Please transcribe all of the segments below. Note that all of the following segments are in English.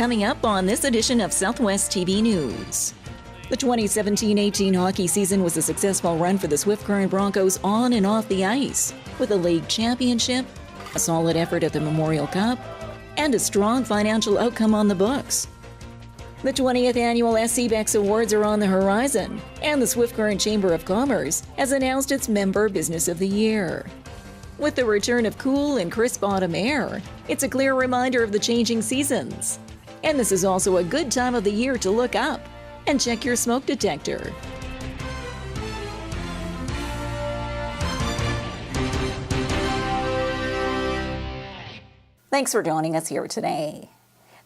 coming up on this edition of Southwest TV News. The 2017-18 hockey season was a successful run for the Swift Current Broncos on and off the ice, with a league championship, a solid effort at the Memorial Cup, and a strong financial outcome on the books. The 20th annual SCBEX Awards are on the horizon, and the Swift Current Chamber of Commerce has announced its Member Business of the Year. With the return of cool and crisp autumn air, it's a clear reminder of the changing seasons. And this is also a good time of the year to look up and check your smoke detector. Thanks for joining us here today.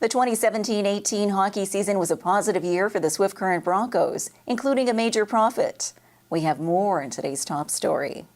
The 2017-18 hockey season was a positive year for the Swift Current Broncos, including a major profit. We have more in today's top story.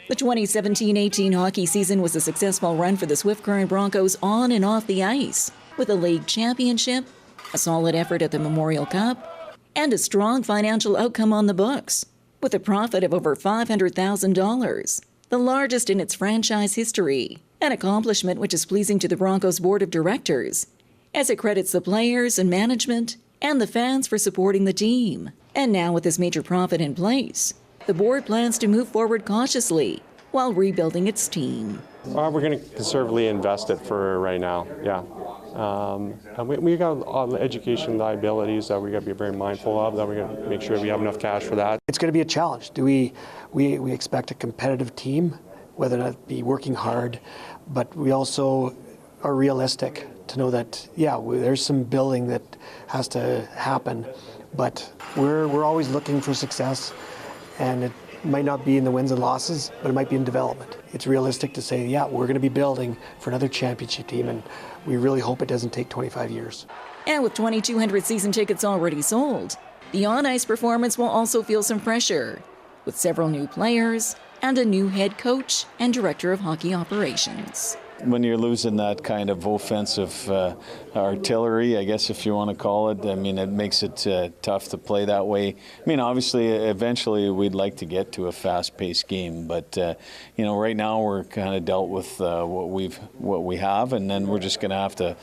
The 2017-18 hockey season was a successful run for the Swift Current Broncos on and off the ice, with a league championship, a solid effort at the Memorial Cup, and a strong financial outcome on the books, with a profit of over $500,000, the largest in its franchise history, an accomplishment which is pleasing to the Broncos Board of Directors, as it credits the players and management and the fans for supporting the team. And now with this major profit in place, the board plans to move forward cautiously while rebuilding its team. We're going to conservatively invest it for right now, yeah. And we got all the education liabilities that we got to be very mindful of, that we got to make sure we have enough cash for that. It's going to be a challenge. We expect a competitive team, whether that be working hard, but we also are realistic to know that, there's some building that has to happen, but we're always looking for success. And it might not be in the wins and losses, but it might be in development. It's realistic to say, we're going to be building for another championship team, and we really hope it doesn't take 25 years. And with 2,200 season tickets already sold, the on-ice performance will also feel some pressure, with several new players and a new head coach and director of hockey operations. When you're losing that kind of offensive artillery, I guess if you want to call it, I mean, it makes it tough to play that way. I mean, obviously, eventually we'd like to get to a fast-paced game, but right now we're kind of dealt with what we have, and then we're just going to have to,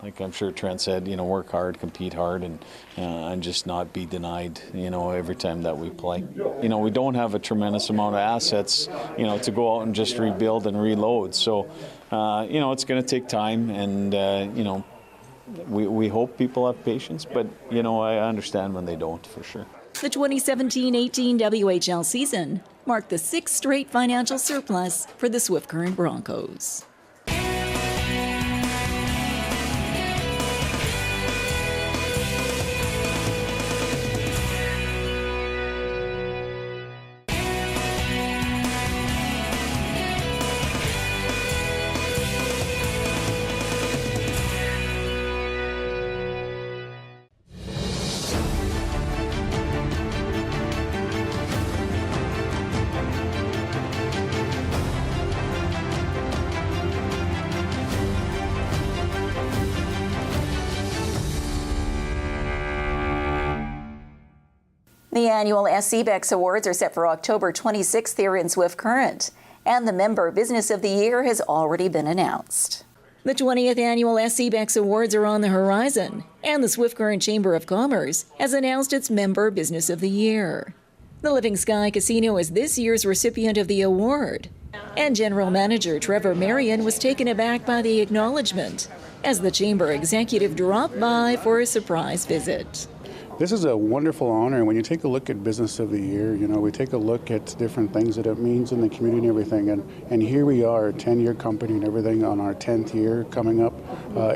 like I'm sure Trent said, work hard, compete hard, and just not be denied, every time that we play. We don't have a tremendous amount of assets, to go out and just rebuild and reload. So, it's going to take time, and, we hope people have patience, but, I understand when they don't, for sure. The 2017-18 WHL season marked the sixth straight financial surplus for the Swift Current Broncos. The annual SCBEX Awards are set for October 26th here in Swift Current, and the Member Business of the Year has already been announced. The 20th annual SCBEX Awards are on the horizon, and the Swift Current Chamber of Commerce has announced its Member Business of the Year. The Living Sky Casino is this year's recipient of the award, and General Manager Trevor Marion was taken aback by the acknowledgement as the Chamber executive dropped by for a surprise visit. This is a wonderful honor. When you take a look at Business of the Year, we take a look at different things that it means in the community and everything. And here we are, a 10-year company and everything on our 10th year coming up.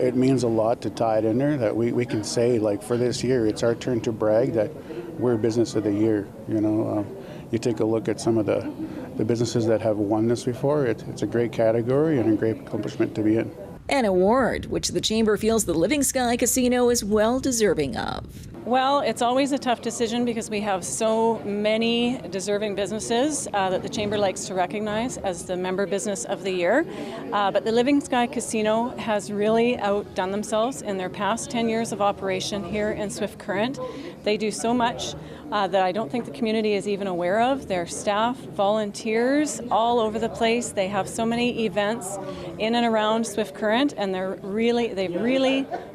It means a lot to tie it in there, that we can say, like, for this year, it's our turn to brag that we're Business of the Year. You take a look at some of the businesses that have won this before. It's a great category and a great accomplishment to be in. An award which the Chamber feels the Living Sky Casino is well deserving of. Well, it's always a tough decision because we have so many deserving businesses that the Chamber likes to recognize as the Member Business of the Year. But the Living Sky Casino has really outdone themselves in their past 10 years of operation here in Swift Current. They do so much that I don't think the community is even aware of. Their staff, volunteers, all over the place. They have so many events in and around Swift Current, and they've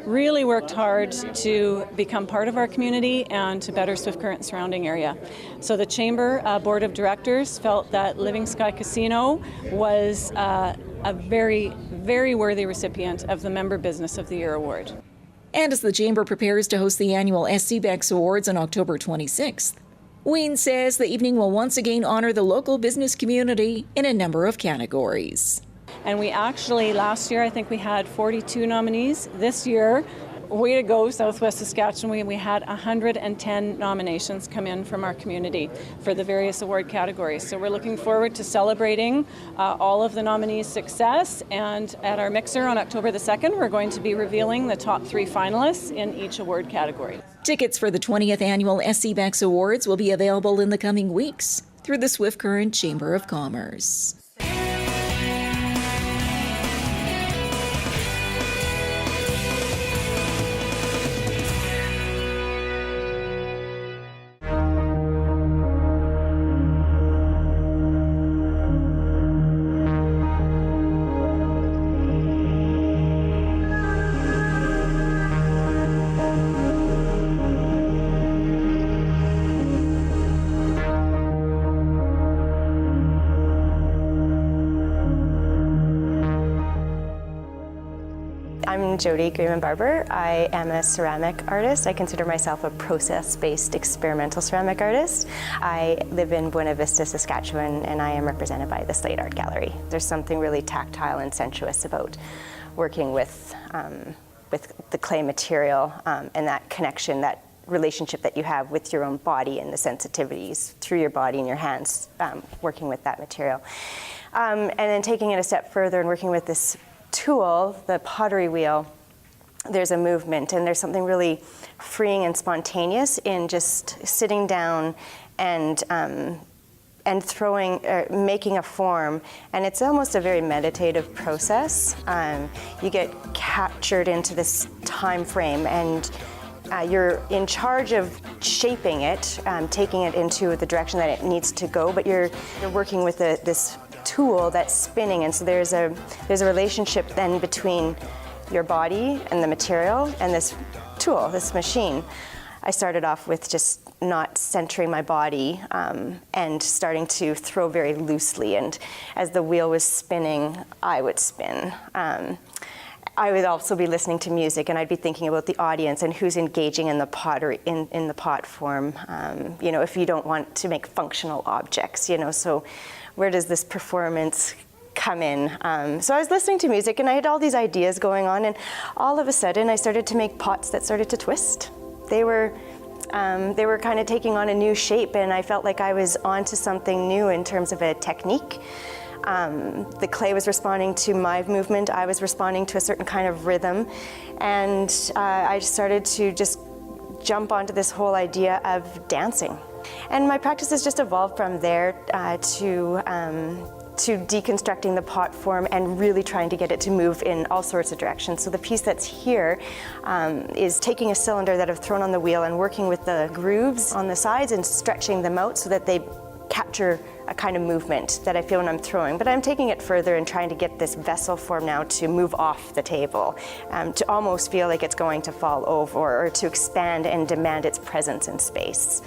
really worked hard to become part of our community and to better Swift Current surrounding area. So the Chamber Board of Directors felt that Living Sky Casino was a very, very worthy recipient of the Member Business of the Year award. And as the Chamber prepares to host the annual SCBEX Awards on October 26th, Wayne says the evening will once again honor the local business community in a number of categories. And we actually, last year, I think we had 42 nominees. This year, way to go, Southwest Saskatchewan, we had 110 nominations come in from our community for the various award categories. So we're looking forward to celebrating all of the nominees' success. And at our mixer on October the 2nd, we're going to be revealing the top 3 finalists in each award category. Tickets for the 20th annual SCBEX Awards will be available in the coming weeks through the Swift Current Chamber of Commerce. I'm Jody Greenman-Barber. I am a ceramic artist. I consider myself a process-based experimental ceramic artist. I live in Buena Vista, Saskatchewan, and I am represented by the Slate Art Gallery. There's something really tactile and sensuous about working with the clay material and that connection, that relationship that you have with your own body and the sensitivities through your body and your hands, working with that material. And then taking it a step further and working with this tool, the pottery wheel, there's a movement and there's something really freeing and spontaneous in just sitting down and throwing, making a form, and it's almost a very meditative process. You get captured into this time frame, and you're in charge of shaping it, taking it into the direction that it needs to go, but you're working with this tool that's spinning, and so there's a relationship then between your body and the material and this tool, this machine. I started off with just not centering my body and starting to throw very loosely, and as the wheel was spinning, I would spin. I would also be listening to music, and I'd be thinking about the audience and who's engaging in the pottery, in the pot form. You know, if you don't want to make functional objects, you know, so where does this performance come in? So I was listening to music, and I had all these ideas going on, and all of a sudden I started to make pots that started to twist. They were kind of taking on a new shape, and I felt like I was onto something new in terms of a technique. The clay was responding to my movement, I was responding to a certain kind of rhythm, and I started to just jump onto this whole idea of dancing. And my practice has just evolved from there to deconstructing the pot form and really trying to get it to move in all sorts of directions. So the piece that's here is taking a cylinder that I've thrown on the wheel and working with the grooves on the sides and stretching them out so that they capture a kind of movement that I feel when I'm throwing. But I'm taking it further and trying to get this vessel form now to move off the table, to almost feel like it's going to fall over, or to expand and demand its presence in space.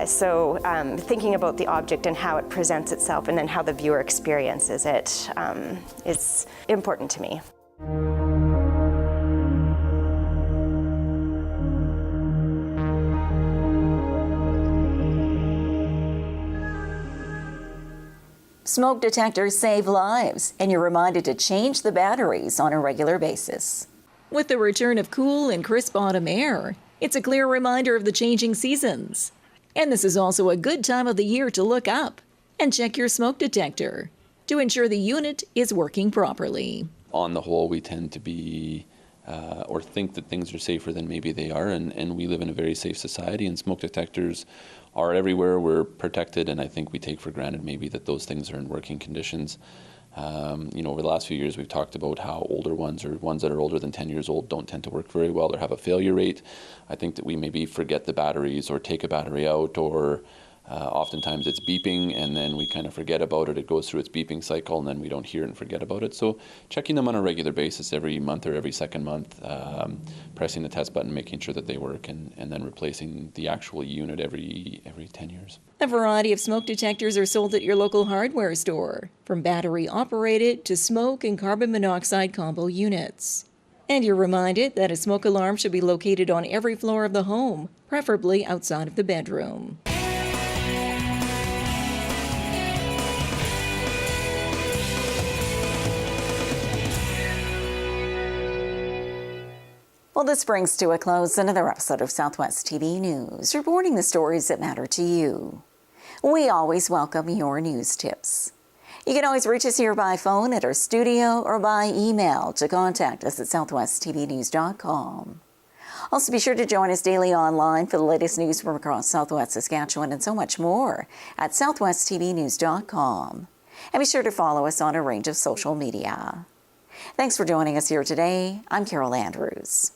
So thinking about the object and how it presents itself, and then how the viewer experiences it, is important to me. Smoke detectors save lives, and you're reminded to change the batteries on a regular basis. With the return of cool and crisp autumn air, it's a clear reminder of the changing seasons. And this is also a good time of the year to look up and check your smoke detector to ensure the unit is working properly. On the whole, we tend to be or think that things are safer than maybe they are, and we live in a very safe society, and smoke detectors are everywhere. We're protected, and I think we take for granted maybe that those things are in working conditions. Over the last few years, we've talked about how older ones or ones that are older than 10 years old don't tend to work very well or have a failure rate. I think that we maybe forget the batteries or take a battery out, or oftentimes it's beeping and then we kind of forget about it. It goes through its beeping cycle and then we don't hear it and forget about it. So checking them on a regular basis every month or every second month, pressing the test button, making sure that they work, and then replacing the actual unit every 10 years. A variety of smoke detectors are sold at your local hardware store, from battery-operated to smoke and carbon monoxide combo units. And you're reminded that a smoke alarm should be located on every floor of the home, preferably outside of the bedroom. Well, this brings to a close another episode of Southwest TV News, reporting the stories that matter to you. We always welcome your news tips. You can always reach us here by phone at our studio or by email to contact us at southwesttvnews.com. Also, be sure to join us daily online for the latest news from across Southwest Saskatchewan and so much more at southwesttvnews.com. And be sure to follow us on a range of social media. Thanks for joining us here today. I'm Carol Andrews.